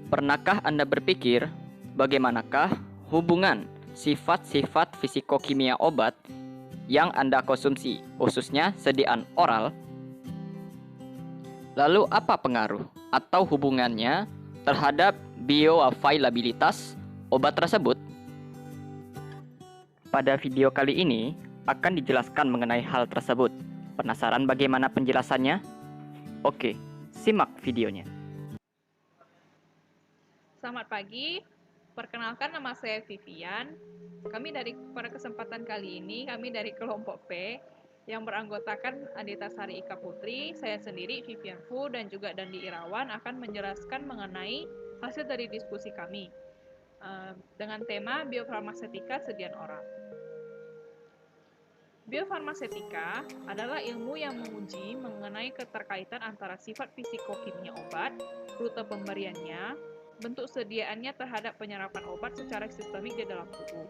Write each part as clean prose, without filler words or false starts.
Pernahkah Anda berpikir bagaimanakah hubungan sifat-sifat fisikokimia obat yang Anda konsumsi, khususnya sediaan oral? Lalu apa pengaruh atau hubungannya terhadap bioavailabilitas obat tersebut? Pada video kali ini akan dijelaskan mengenai hal tersebut. Penasaran bagaimana penjelasannya? Oke, simak videonya. Selamat pagi, perkenalkan nama saya Vivian. Pada kesempatan kali ini, kami dari kelompok P yang beranggotakan Adita Sari Ika Putri, saya sendiri Vivian Fu dan juga Dandi Irawan akan menjelaskan mengenai hasil dari diskusi kami dengan tema biofarmasetika sediaan oral. Biofarmasetika adalah ilmu yang menguji mengenai keterkaitan antara sifat fisikokimia obat, rute pemberiannya, bentuk sediaannya terhadap penyerapan obat secara sistemik di dalam tubuh.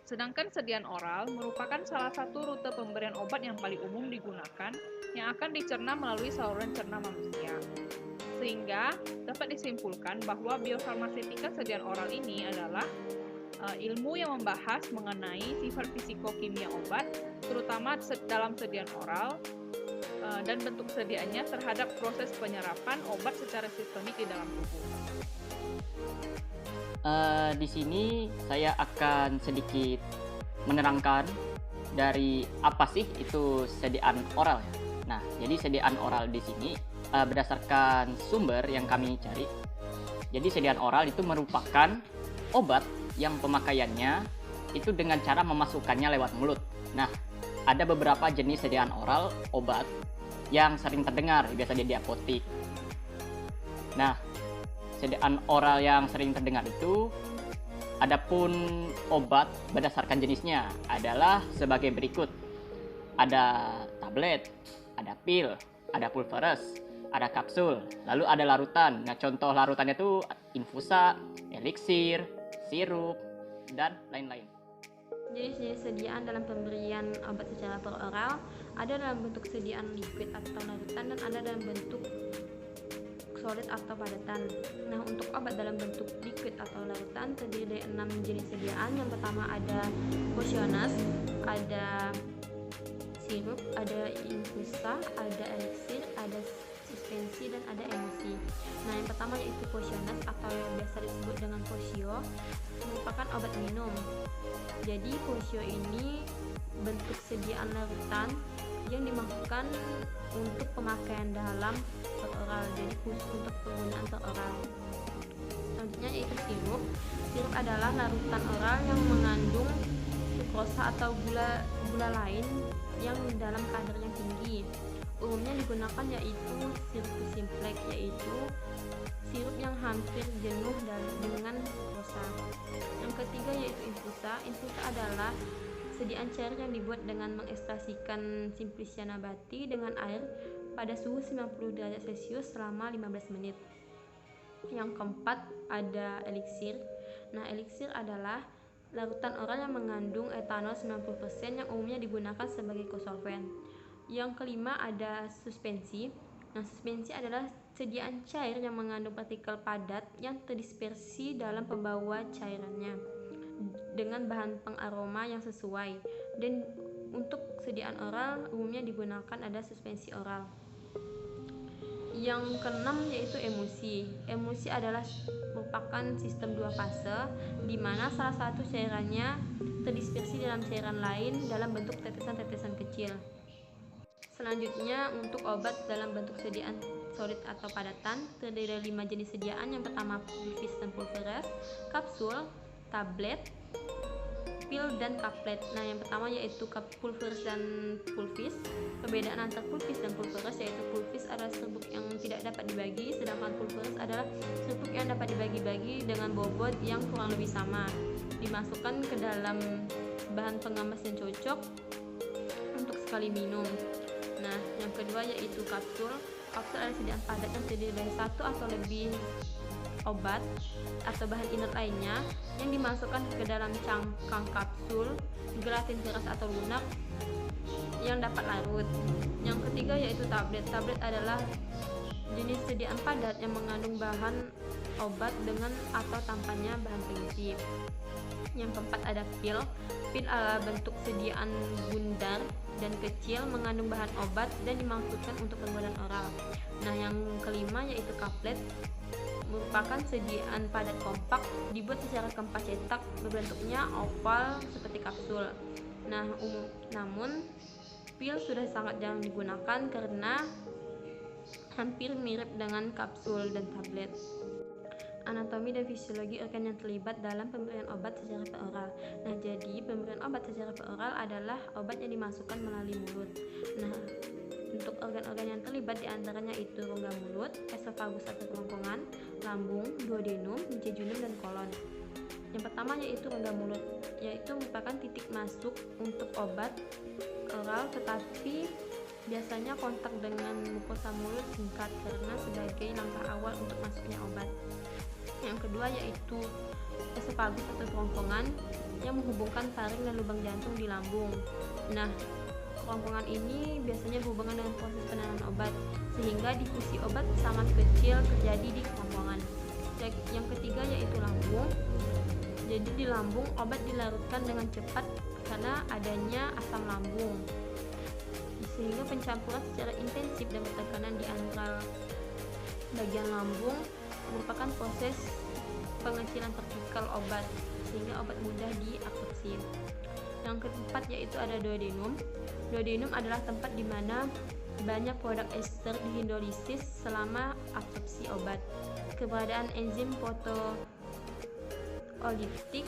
Sedangkan sediaan oral merupakan salah satu rute pemberian obat yang paling umum digunakan yang akan dicerna melalui saluran cerna manusia. Sehingga dapat disimpulkan bahwa biofarmasetika sediaan oral ini adalah ilmu yang membahas mengenai sifat fisikokimia obat, terutama dalam sediaan oral dan bentuk sediaannya terhadap proses penyerapan obat secara sistemik di dalam tubuh. Di sini saya akan sedikit menerangkan dari apa sih itu sediaan oral ya. Nah, jadi sediaan oral di sini berdasarkan sumber yang kami cari. Jadi sediaan oral itu merupakan obat yang pemakaiannya itu dengan cara memasukkannya lewat mulut. Nah, ada beberapa jenis sediaan oral obat yang sering terdengar, biasanya di apotik. Nah, sediaan oral yang sering terdengar itu, adapun obat berdasarkan jenisnya adalah sebagai berikut. Ada tablet, ada pil, ada pulveres, ada kapsul, lalu ada larutan. Nah, contoh larutannya itu infusa, eliksir, sirup, dan lain-lain. Jenis-jenis sediaan dalam pemberian obat secara peroral ada dalam bentuk sediaan liquid atau larutan dan ada dalam bentuk solid atau padatan. Nah, untuk obat dalam bentuk liquid atau larutan terdiri dari 6 jenis sediaan. Yang pertama ada potioners, ada sirup, ada infusa, ada eliksir, ada suspensi, dan ada emulsi. Nah, yang pertama yaitu potioners atau yang biasa disebut dengan posio, merupakan obat minum. Jadi posio ini bentuk sediaan larutan yang dimaksudkan untuk pemakaian dalam peroral, jadi khusus untuk penggunaan peroral. Selanjutnya yaitu sirup. Sirup adalah larutan oral yang mengandung glukosa atau gula lain yang dalam kadar yang tinggi. Umumnya digunakan yaitu sirup simplex, yaitu sirup yang hampir jenuh dengan glukosa. Yang ketiga yaitu infusa. Infusa adalah sediaan cair yang dibuat dengan mengekstrasikan simplicia nabati dengan air pada suhu 90 derajat Celcius selama 15 menit. Yang keempat ada eliksir. Nah, eliksir adalah larutan oral yang mengandung etanol 90% yang umumnya digunakan sebagai kosolven. Yang kelima ada suspensi. Nah, suspensi adalah sediaan cair yang mengandung partikel padat yang terdispersi dalam pembawa cairannya dengan bahan pengaroma yang sesuai. Dan untuk sediaan oral umumnya digunakan ada suspensi oral. Yang keenam yaitu emulsi. Emulsi adalah merupakan sistem 2 fase di mana salah satu cairannya terdispersi dalam cairan lain dalam bentuk tetesan-tetesan kecil. Selanjutnya untuk obat dalam bentuk sediaan solid atau padatan terdiri dari 5 jenis sediaan. Yang pertama pulvis dan pulveres, kapsul, tablet, pil, dan kaplet. Nah, yang pertama yaitu pulveres dan pulvis. Perbedaan antara pulvis dan pulveres yaitu pulvis adalah serbuk yang tidak dapat dibagi, sedangkan pulveres adalah serbuk yang dapat dibagi-bagi dengan bobot yang kurang lebih sama. Dimasukkan ke dalam bahan pengemas yang cocok untuk sekali minum. Nah, yang kedua yaitu kapsul. Kapsul adalah sediaan padat yang terdiri dari 1 atau lebih obat atau bahan inert lainnya yang dimasukkan ke dalam cangkang kapsul, gelatin keras atau lunak yang dapat larut. Yang ketiga yaitu tablet. Tablet adalah jenis sediaan padat yang mengandung bahan obat dengan atau tanpanya bahan pengisi. Yang keempat ada pil. Pil adalah bentuk sediaan bundar dan kecil mengandung bahan obat dan dimaksudkan untuk penggunaan oral. Nah, yang kelima yaitu kaplet, merupakan sediaan padat kompak dibuat secara kempas cetak berbentuknya oval seperti kapsul. Nah, namun pil sudah sangat jarang digunakan karena hampir mirip dengan kapsul dan tablet. Anatomi dan fisiologi organ yang terlibat dalam pemberian obat secara peroral. Nah, jadi pemberian obat secara peroral adalah obat yang dimasukkan melalui mulut. Nah, untuk organ-organ yang terlibat diantaranya itu rongga mulut, esofagus atau kerongkongan, lambung, duodenum, jejunum, dan kolon. Yang pertama yaitu rongga mulut, yaitu merupakan titik masuk untuk obat oral, tetapi biasanya kontak dengan mukosa mulut singkat karena sebagai langkah awal untuk masuknya obat. Yang kedua yaitu esofagus atau kerongkongan yang menghubungkan taring dan lubang jantung di lambung. Nah, kerongkongan ini biasanya berhubungan dengan proses penanaman obat sehingga difusi obat sangat kecil terjadi di kerongkongan. Yang ketiga yaitu lambung. Jadi di lambung obat dilarutkan dengan cepat karena adanya asam lambung, sehingga pencampuran secara intensif dan bertekanan di antara bagian lambung merupakan proses pengecilan vertikal obat sehingga obat mudah diabsorpsi. Yang keempat yaitu ada duodenum. Duodenum adalah tempat di mana banyak produk ester dihidrolisis selama absorpsi obat. Keberadaan enzim proteoliptik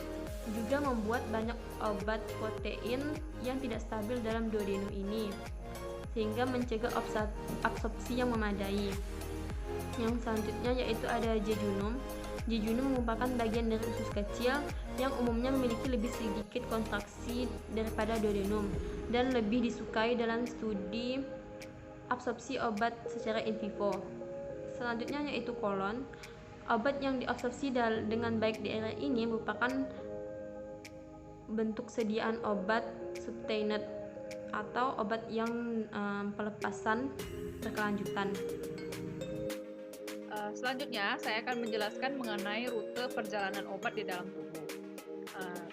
juga membuat banyak obat protein yang tidak stabil dalam duodenum ini, sehingga mencegah absorpsi yang memadai. Yang selanjutnya yaitu ada jejunum. Jejunum merupakan bagian dari usus kecil yang umumnya memiliki lebih sedikit kontraksi daripada duodenum dan lebih disukai dalam studi absorpsi obat secara in vivo. Selanjutnya yaitu kolon. Obat yang diabsorpsi dengan baik di area ini merupakan bentuk sediaan obat subtenet atau obat yang pelepasan berkelanjutan. Selanjutnya, saya akan menjelaskan mengenai rute perjalanan obat di dalam tubuh.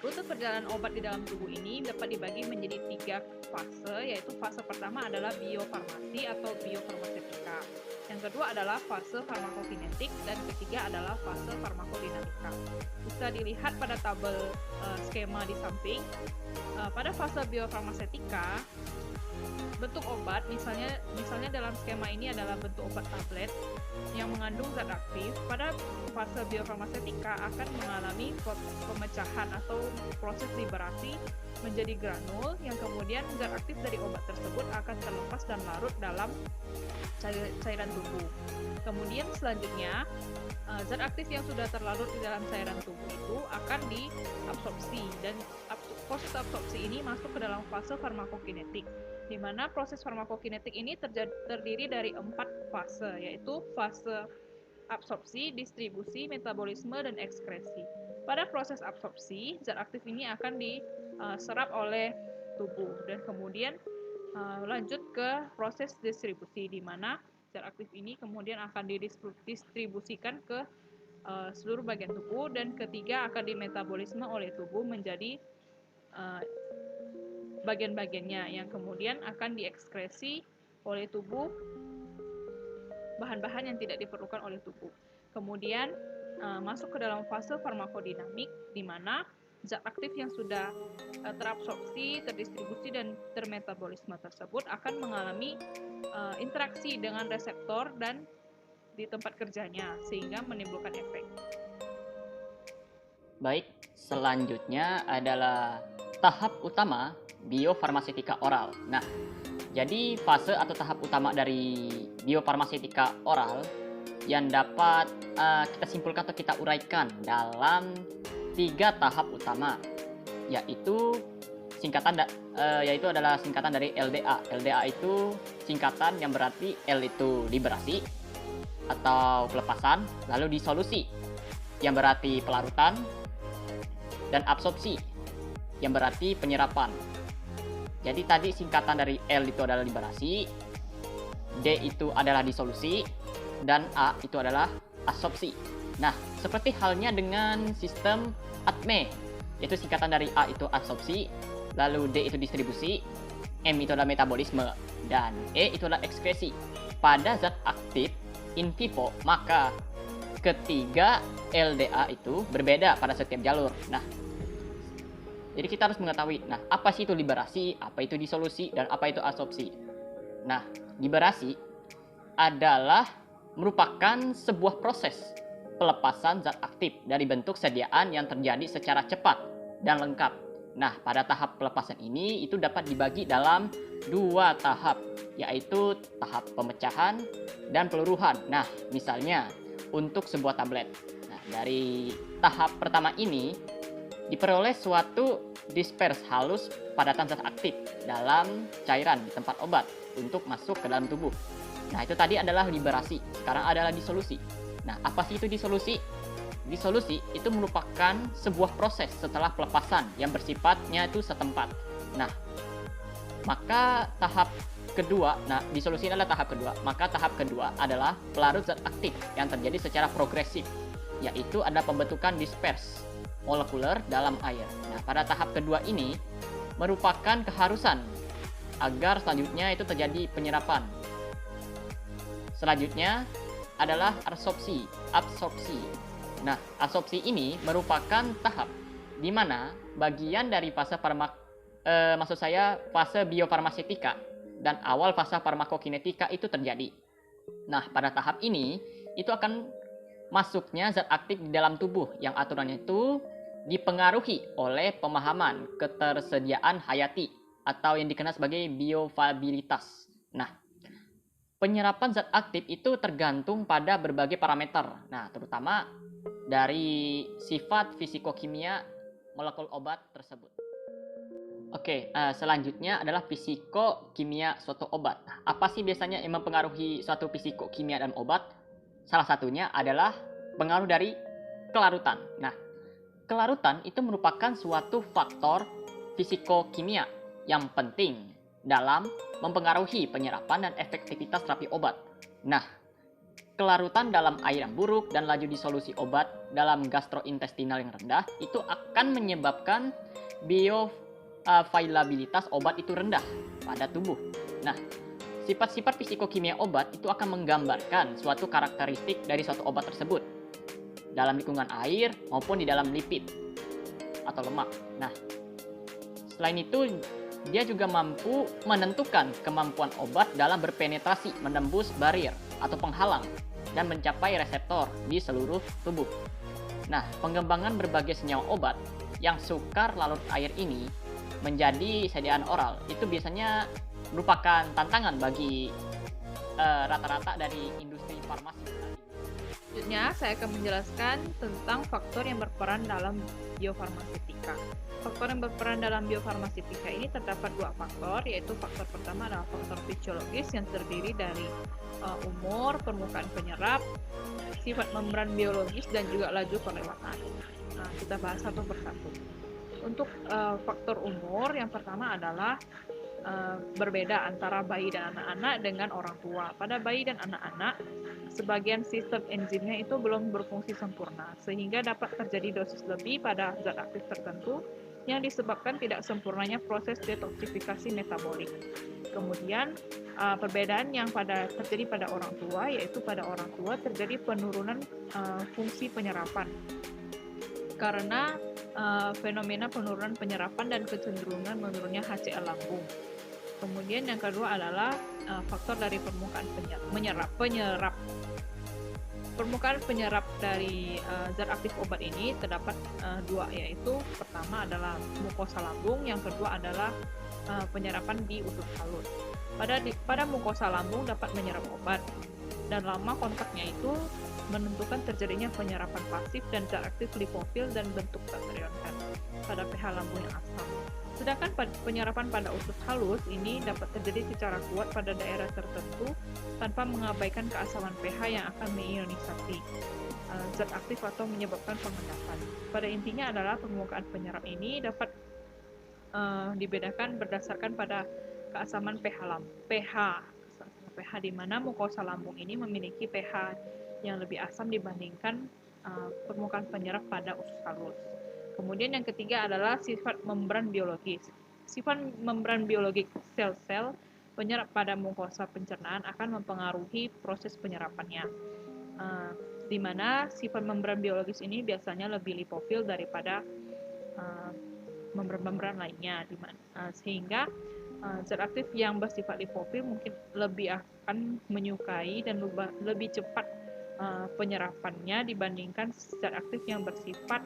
Rute perjalanan obat di dalam tubuh ini dapat dibagi menjadi 3 fase, yaitu fase pertama adalah biofarmasi atau biofarmasetika. Yang kedua adalah fase farmakokinetik dan ketiga adalah fase farmakodinamika. Bisa dilihat pada tabel skema di samping. Pada fase biofarmasetika, bentuk obat misalnya dalam skema ini adalah bentuk obat tablet yang mengandung zat aktif. Pada fase biofarmasetika akan mengalami pemecahan atau proses liberasi menjadi granul yang kemudian zat aktif dari obat tersebut akan terlepas dan larut dalam cairan tubuh. Kemudian selanjutnya zat aktif yang sudah terlarut di dalam cairan tubuh itu akan diabsorpsi dan proses absorpsi ini masuk ke dalam fase farmakokinetik, di mana proses farmakokinetik ini terdiri dari 4 fase, yaitu fase absorpsi, distribusi, metabolisme, dan ekskresi. Pada proses absorpsi, zat aktif ini akan diserap oleh tubuh dan kemudian lanjut ke proses distribusi, di mana zat aktif ini kemudian akan didistribusikan ke seluruh bagian tubuh dan ketiga akan dimetabolisme oleh tubuh menjadi bagian-bagiannya yang kemudian akan diekskresi oleh tubuh bahan-bahan yang tidak diperlukan oleh tubuh. Kemudian masuk ke dalam fase farmakodinamik di mana zat aktif yang sudah terabsorpsi, terdistribusi, dan termetabolisme tersebut akan mengalami interaksi dengan reseptor dan di tempat kerjanya sehingga menimbulkan efek. Baik, selanjutnya adalah tahap utama biofarmasetika oral. Nah, jadi fase atau tahap utama dari biofarmasetika oral yang dapat kita simpulkan atau kita uraikan dalam 3 tahap utama, yaitu adalah singkatan dari LDA. LDA itu singkatan yang berarti L itu liberasi atau pelepasan, lalu disolusi yang berarti pelarutan, dan absorpsi yang berarti penyerapan. Jadi tadi singkatan dari L itu adalah liberasi, D itu adalah disolusi, dan A itu adalah absorpsi. Nah, seperti halnya dengan sistem ATME, yaitu singkatan dari A itu absorpsi, lalu D itu distribusi, M itu adalah metabolisme, dan E itu adalah ekskresi. Pada zat aktif in vivo, maka ketiga LDA itu berbeda pada setiap jalur. Nah, jadi kita harus mengetahui, nah apa sih itu liberasi, apa itu disolusi, dan apa itu absorpsi. Nah, liberasi adalah merupakan sebuah proses pelepasan zat aktif dari bentuk sediaan yang terjadi secara cepat dan lengkap. Nah, pada tahap pelepasan ini itu dapat dibagi dalam dua tahap, yaitu tahap pemecahan dan peluruhan. Nah, misalnya untuk sebuah tablet. Nah, dari tahap pertama ini diperoleh suatu dispers halus padatan zat aktif dalam cairan di tempat obat untuk masuk ke dalam tubuh. Nah, itu tadi adalah liberasi, sekarang adalah disolusi. Nah, apa sih itu disolusi? Disolusi itu merupakan sebuah proses setelah pelepasan yang bersifatnya itu setempat. Nah, maka tahap kedua, disolusi adalah tahap kedua. Maka tahap kedua adalah pelarut zat aktif yang terjadi secara progresif, yaitu ada pembentukan dispers molekuler dalam air. Nah, pada tahap kedua ini merupakan keharusan agar selanjutnya itu terjadi penyerapan. Selanjutnya adalah absorpsi. Nah, absorpsi ini merupakan tahap di mana bagian dari fase fase biofarmaseutika dan awal fase farmakokinetika itu terjadi. Nah, pada tahap ini itu akan masuknya zat aktif di dalam tubuh yang aturannya itu dipengaruhi oleh pemahaman ketersediaan hayati atau yang dikenal sebagai biofabilitas. Nah, penyerapan zat aktif itu tergantung pada berbagai parameter. Nah, terutama dari sifat fisikokimia molekul obat tersebut. Oke, selanjutnya adalah fisikokimia suatu obat. Nah, apa sih biasanya yang mempengaruhi suatu fisikokimia dan obat? Salah satunya adalah pengaruh dari kelarutan. Nah, kelarutan itu merupakan suatu faktor fisikokimia yang penting dalam mempengaruhi penyerapan dan efektivitas terapi obat. Nah, kelarutan dalam air yang buruk dan laju disolusi obat dalam gastrointestinal yang rendah itu akan menyebabkan bioavailabilitas obat itu rendah pada tubuh. Nah, sifat-sifat fisikokimia obat itu akan menggambarkan suatu karakteristik dari suatu obat tersebut dalam lingkungan air maupun di dalam lipid atau lemak. Nah, selain itu dia juga mampu menentukan kemampuan obat dalam berpenetrasi menembus barier atau penghalang dan mencapai reseptor di seluruh tubuh. Nah, pengembangan berbagai senyawa obat yang sukar larut air ini menjadi sediaan oral itu biasanya merupakan tantangan bagi rata-rata dari industri farmasi. Selanjutnya, saya akan menjelaskan tentang faktor yang berperan dalam biofarmaseutika. Faktor yang berperan dalam biofarmaseutika ini terdapat dua faktor, yaitu faktor pertama adalah faktor fisiologis yang terdiri dari umur, permukaan penyerap, sifat membran biologis, dan juga laju kelewatan. Nah, kita bahas satu persatu. Untuk faktor umur, yang pertama adalah berbeda antara bayi dan anak-anak dengan orang tua. Pada bayi dan anak-anak, sebagian sistem enzimnya itu belum berfungsi sempurna, sehingga dapat terjadi dosis lebih pada zat aktif tertentu yang disebabkan tidak sempurnanya proses detoksifikasi metabolik. Kemudian, perbedaan yang terjadi pada orang tua, yaitu pada orang tua terjadi penurunan fungsi penyerapan karena fenomena penurunan penyerapan dan kecenderungan menurunnya HCl lambung. Kemudian yang kedua adalah faktor dari permukaan penyerap. Permukaan penyerap dari zat aktif obat ini terdapat dua, yaitu pertama adalah mukosa lambung, yang kedua adalah penyerapan di usus halus. Pada mukosa lambung dapat menyerap obat, dan lama kontaknya itu menentukan terjadinya penyerapan pasif dan zat aktif lipofil dan bentuk kationkan pada pH lambung yang asam. Sedangkan penyerapan pada usus halus ini dapat terjadi secara kuat pada daerah tertentu tanpa mengabaikan keasaman pH yang akan meionisasi zat aktif atau menyebabkan pengendapan. Pada intinya adalah permukaan penyerap ini dapat dibedakan berdasarkan pada keasaman pH di mana mukosa lambung ini memiliki pH yang lebih asam dibandingkan permukaan penyerap pada usus halus. Kemudian yang ketiga adalah sifat membran biologis. Sifat membran biologis sel-sel penyerap pada mukosa pencernaan akan mempengaruhi proses penyerapannya. Di mana sifat membran biologis ini biasanya lebih lipofil daripada membran-membran lainnya, sehingga zat aktif yang bersifat lipofil mungkin lebih akan menyukai dan lebih cepat penyerapannya dibandingkan zat aktif yang bersifat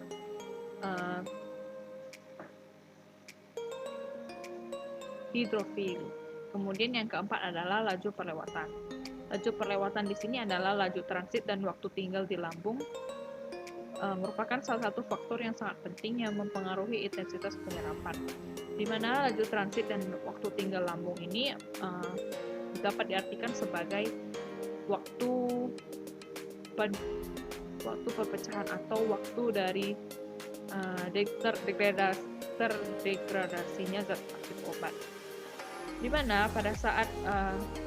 hidrofil. Kemudian yang keempat adalah laju perlewatan. Laju perlewatan di sini adalah laju transit dan waktu tinggal di lambung, merupakan salah satu faktor yang sangat penting yang mempengaruhi intensitas penyerapan. Di mana laju transit dan waktu tinggal lambung ini dapat diartikan sebagai waktu perpecahan atau waktu dari terdegradasinya zat aktif obat. Di mana pada saat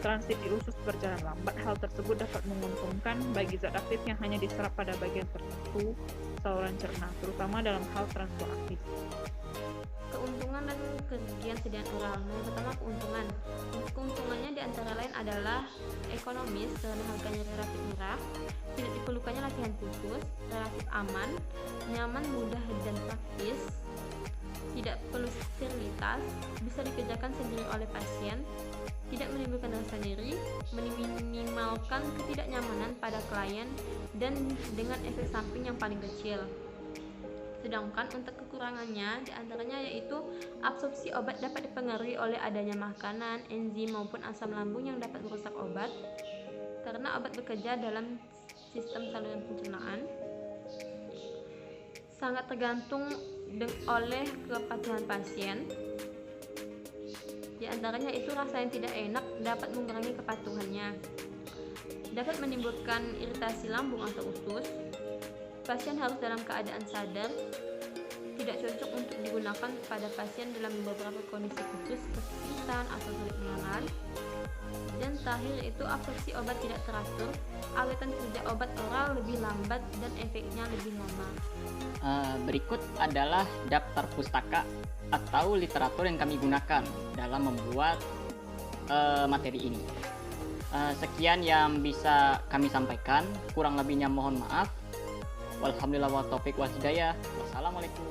transit di usus berjalan lambat, hal tersebut dapat menguntungkan bagi zat aktif yang hanya diserap pada bagian tertentu saluran cerna, terutama dalam hal transport aktif. Keuntungan dan kerugian sediaan oral. Yang pertama, keuntungan. Keuntungannya di antara lain adalah ekonomis karena harganya relatif murah, tidak diperlukannya latihan khusus, relatif aman, nyaman, mudah dan praktis, tidak perlu sterilitas, bisa dikerjakan sendiri oleh pasien, tidak menimbulkan rasa nyeri, meminimalkan ketidaknyamanan pada klien, dan dengan efek samping yang paling kecil. Sedangkan untuk kekurangannya diantaranya yaitu absorpsi obat dapat dipengaruhi oleh adanya makanan, enzim maupun asam lambung yang dapat merusak obat karena obat bekerja dalam sistem saluran pencernaan. Sangat tergantung oleh kepatuhan pasien. Di antaranya itu rasa yang tidak enak dapat mengurangi kepatuhannya, dapat menimbulkan iritasi lambung atau usus. Pasien harus dalam keadaan sadar, tidak cocok untuk digunakan pada pasien dalam beberapa kondisi khusus seperti pingsan atau sulit menelan. Dan terakhir itu absorpsi obat tidak teratur, aliran kerja obat oral lebih lambat dan efeknya lebih lama. Berikut adalah daftar pustaka atau literatur yang kami gunakan dalam membuat materi ini. Sekian yang bisa kami sampaikan, kurang lebihnya mohon maaf. Walhamdulillah wa taufiq wal hidayah. Wassalamualaikum.